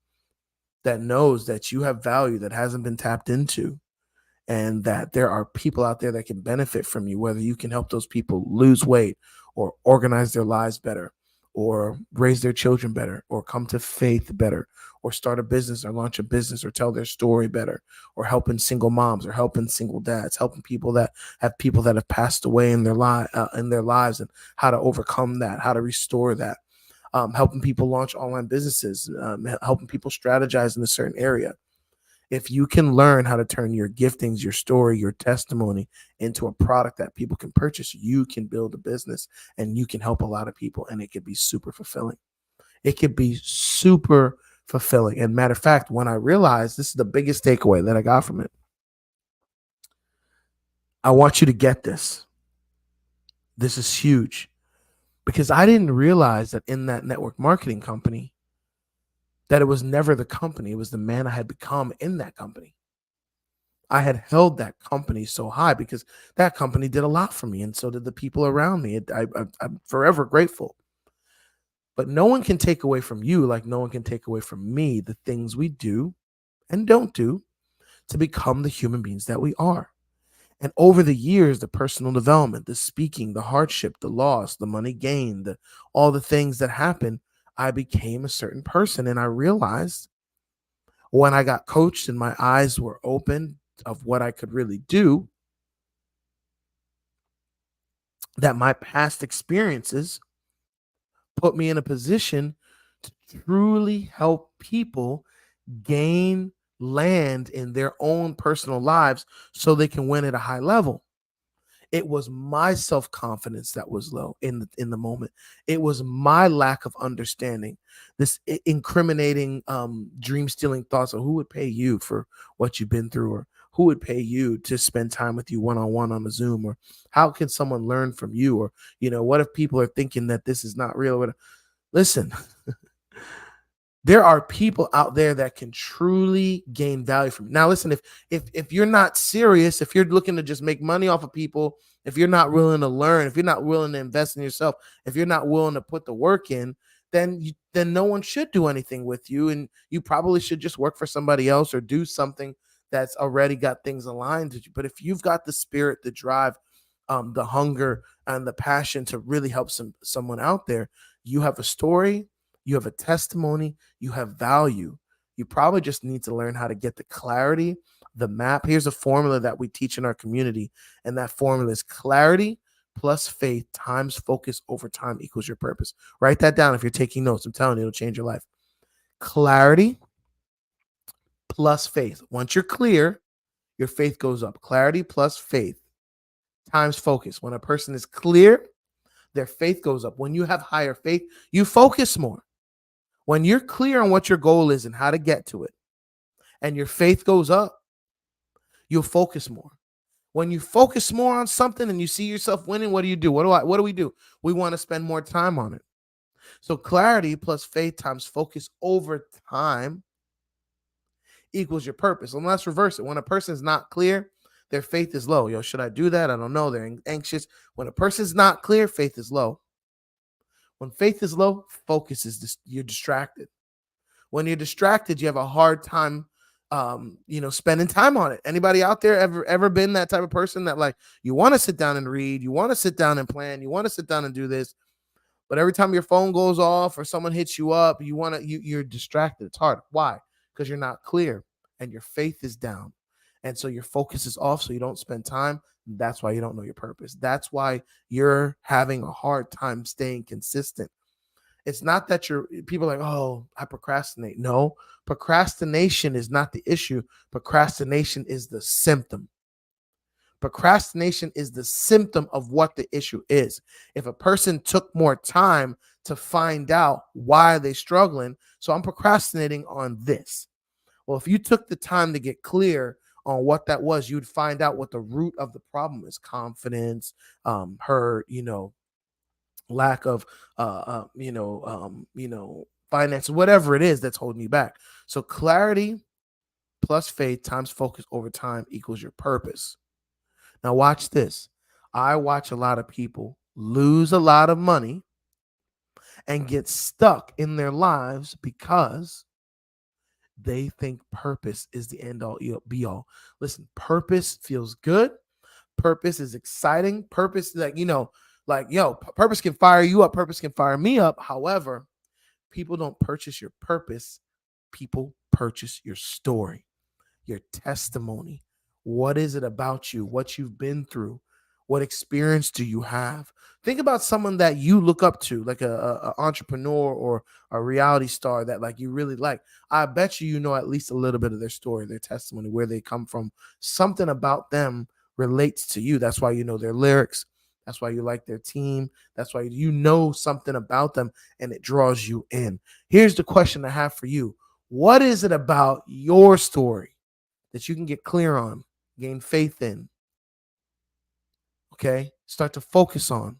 that knows that you have value that hasn't been tapped into, and that there are people out there that can benefit from you, whether you can help those people lose weight or organize their lives better or raise their children better or come to faith better or start a business or launch a business or tell their story better, or helping single moms or helping single dads, helping people that have passed away in their lives and how to overcome that, how to restore that, helping people launch online businesses, helping people strategize in a certain area. If you can learn how to turn your giftings, your story, your testimony into a product that people can purchase, you can build a business and you can help a lot of people, and it could be super fulfilling. It could be super fulfilling. And matter of fact, when I realized, this is the biggest takeaway that I got from it, I want you to get this. This is huge, because I didn't realize that in that network marketing company, that it was never the company. It was the man I had become in that company. I had held that company so high because that company did a lot for me, and so did the people around me. I'm forever grateful. But no one can take away from you, like no one can take away from me, the things we do and don't do to become the human beings that we are. And over the years, the personal development, the speaking, the hardship, the loss, the money gained, all the things that happen, I became a certain person. And I realized when I got coached and my eyes were open of what I could really do, that my past experiences put me in a position to truly help people gain land in their own personal lives so they can win at a high level. It was my self-confidence that was low in the moment. It was my lack of understanding, this incriminating dream-stealing thoughts of who would pay you for what you've been through, or who would pay you to spend time with you one-on-one on a Zoom, or how can someone learn from you, or what if people are thinking that this is not real? Listen, There are people out there that can truly gain value from it. Now, listen, if you're not serious, if you're looking to just make money off of people, if you're not willing to learn, if you're not willing to invest in yourself, if you're not willing to put the work in, then no one should do anything with you, and you probably should just work for somebody else or do something that's already got things aligned to you. But if you've got the spirit, the drive, the hunger, and the passion to really help someone out there, you have a story, you have a testimony, you have value. You probably just need to learn how to get the clarity, the map. Here's a formula that we teach in our community, and that formula is clarity plus faith times focus over time equals your purpose. Write that down if you're taking notes. I'm telling you, it'll change your life. Clarity plus faith. Once you're clear, your faith goes up. Clarity plus faith times focus. When a person is clear, their faith goes up. When you have higher faith, you focus more. When you're clear on what your goal is and how to get to it, and your faith goes up, you'll focus more. When you focus more on something and you see yourself winning, what do you do? What do we do? We want to spend more time on it. So clarity plus faith times focus over time equals your purpose. And let's reverse it. When a person is not clear, their faith is low. Yo, should I do that? I don't know. They're anxious. When a person's not clear, faith is low. When faith is low, focus is you're distracted. When you're distracted, you have a hard time spending time on it. Anybody out there ever been that type of person that, like, you want to sit down and read, you want to sit down and plan, you want to sit down and do this, but every time your phone goes off or someone hits you up, you're distracted. It's hard. Why? Because you're not clear and your faith is down. And so your focus is off, so you don't spend time. That's why you don't know your purpose. That's why you're having a hard time staying consistent. It's not that people are like, oh, I procrastinate. No, procrastination is not the issue. Procrastination is the symptom. Procrastination is the symptom of what the issue is. If a person took more time to find out why they're struggling, so I'm procrastinating on this. Well, if you took the time to get clear on what that was, you'd find out what the root of the problem is: confidence, lack of finance, whatever it is that's holding you back. So clarity plus faith times focus over time equals your purpose. Now watch this. I watch a lot of people lose a lot of money and get stuck in their lives because they think purpose is the end all be all. Listen, purpose feels good. Purpose is exciting. Purpose, purpose can fire you up. Purpose can fire me up. However, people don't purchase your purpose. People purchase your story, your testimony. What is it about you? What you've been through? What experience do you have? Think about someone that you look up to, like a entrepreneur or a reality star that, like, you really like. I bet you know at least a little bit of their story, their testimony, where they come from. Something about them relates to you. That's why you know their lyrics. That's why you like their team. That's why you know something about them and it draws you in. Here's the question I have for you. What is it about your story that you can get clear on, gain faith in? Okay, start to focus on,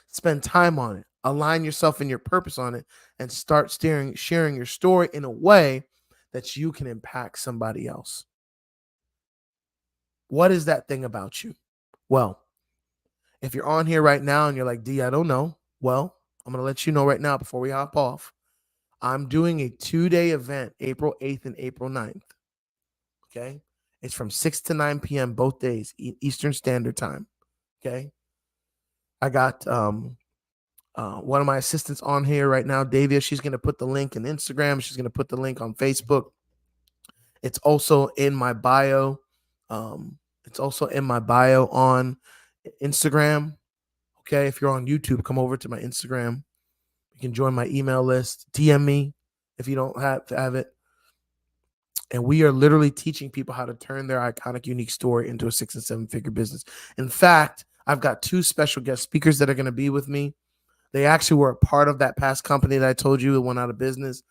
spend time on it, align yourself and your purpose on it, and start sharing your story in a way that you can impact somebody else. What is that thing about you? Well, if you're on here right now and you're like, D, I don't know. Well, I'm going to let you know right now before we hop off. I'm doing a 2-day event, April 8th and April 9th. Okay. It's from 6 to 9 p.m. both days, Eastern Standard Time. Okay. I got one of my assistants on here right now, Davia. She's going to put the link in Instagram. She's going to put the link on Facebook. It's also in my bio. It's also in my bio on Instagram. Okay. If you're on YouTube, come over to my Instagram. You can join my email list. DM me if you don't have it. And we are literally teaching people how to turn their iconic, unique story into a 6- and 7-figure business. In fact, I've got 2 special guest speakers that are going to be with me. They actually were a part of that past company that I told you that went out of business.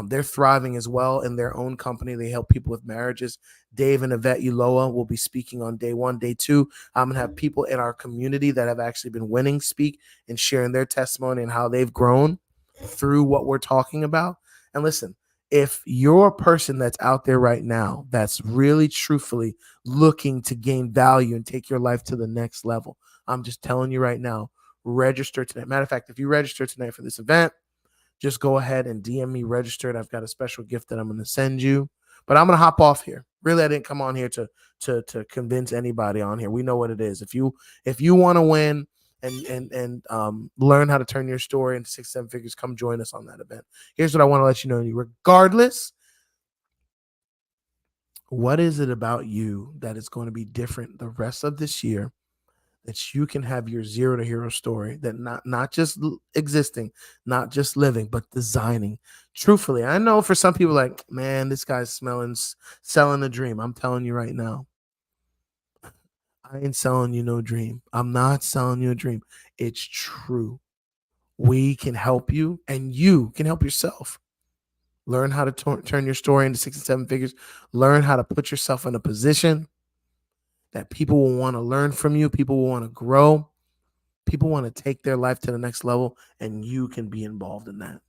They're thriving as well in their own company. They help people with marriages. Dave and Yvette Uloa will be speaking on day 1. Day 2, I'm going to have people in our community that have actually been winning speak and sharing their testimony and how they've grown through what we're talking about. And listen, if you're a person that's out there right now that's really truthfully looking to gain value and take your life to the next level, I'm just telling you right now, register tonight. Matter of fact, if you register tonight for this event, just go ahead and DM me registered. I've got a special gift that I'm going to send you. But I'm going to hop off here. Really, I didn't come on here to convince anybody on here. We know what it is. If you want to win and learn how to turn your story into 6-7 figures, come join us on that event. Here's what I want to let you know. Regardless, what is it about you that is going to be different the rest of this year, that you can have your zero to hero story, that not just existing, not just living, but designing. Truthfully, I know for some people, like, man, this guy's selling a dream. I'm telling you right now, I ain't selling you no dream. I'm not selling you a dream. It's true. We can help you, and you can help yourself. Learn how to turn your story into 6 and 7 figures. Learn how to put yourself in a position that people will want to learn from you. People will want to grow. People want to take their life to the next level, and you can be involved in that.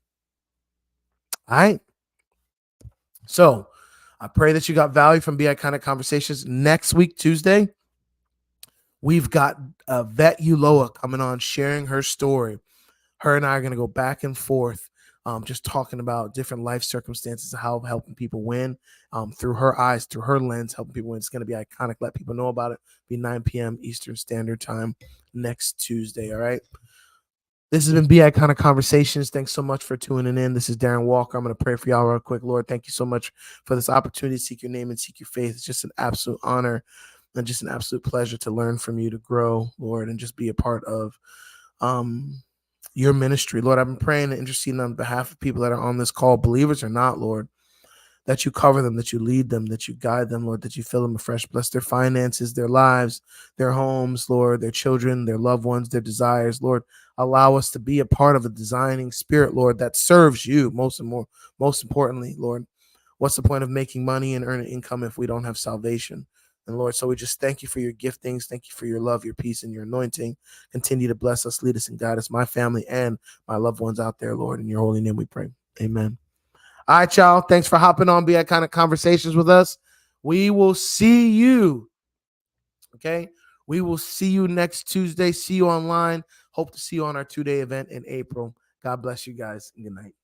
All right. So I pray that you got value from BeICONIC Conversations. Next week, Tuesday, we've got Vet Uloa coming on, sharing her story. Her and I are going to go back and forth, just talking about different life circumstances, how helping people win through her eyes, through her lens, helping people win. It's going to be iconic. Let people know about it. Be 9 p.m. Eastern Standard Time next Tuesday. All right. This has been BeICONIC Conversations. Thanks so much for tuning in. This is Darren Walker. I'm going to pray for y'all real quick. Lord, thank you so much for this opportunity to seek your name and seek your faith. It's just an absolute honor and just an absolute pleasure to learn from you, to grow, Lord, and just be a part of your ministry. Lord, I've been praying and interceding on behalf of people that are on this call, believers or not, Lord, that you cover them, that you lead them, that you guide them, Lord, that you fill them afresh. Bless their finances, their lives, their homes, Lord, their children, their loved ones, their desires. Lord, allow us to be a part of a designing spirit, Lord, that serves you most importantly, Lord. What's the point of making money and earning income if we don't have salvation? And Lord, so we just thank you for your giftings. Thank you for your love, your peace, and your anointing. Continue to bless us, lead us, and guide us, my family and my loved ones out there, Lord. In your holy name we pray. Amen. All right, y'all. Thanks for hopping on BeICONIC Conversations with us. We will see you. Okay. We will see you next Tuesday. See you online. Hope to see you on our 2-day event in April. God bless you guys. Good night.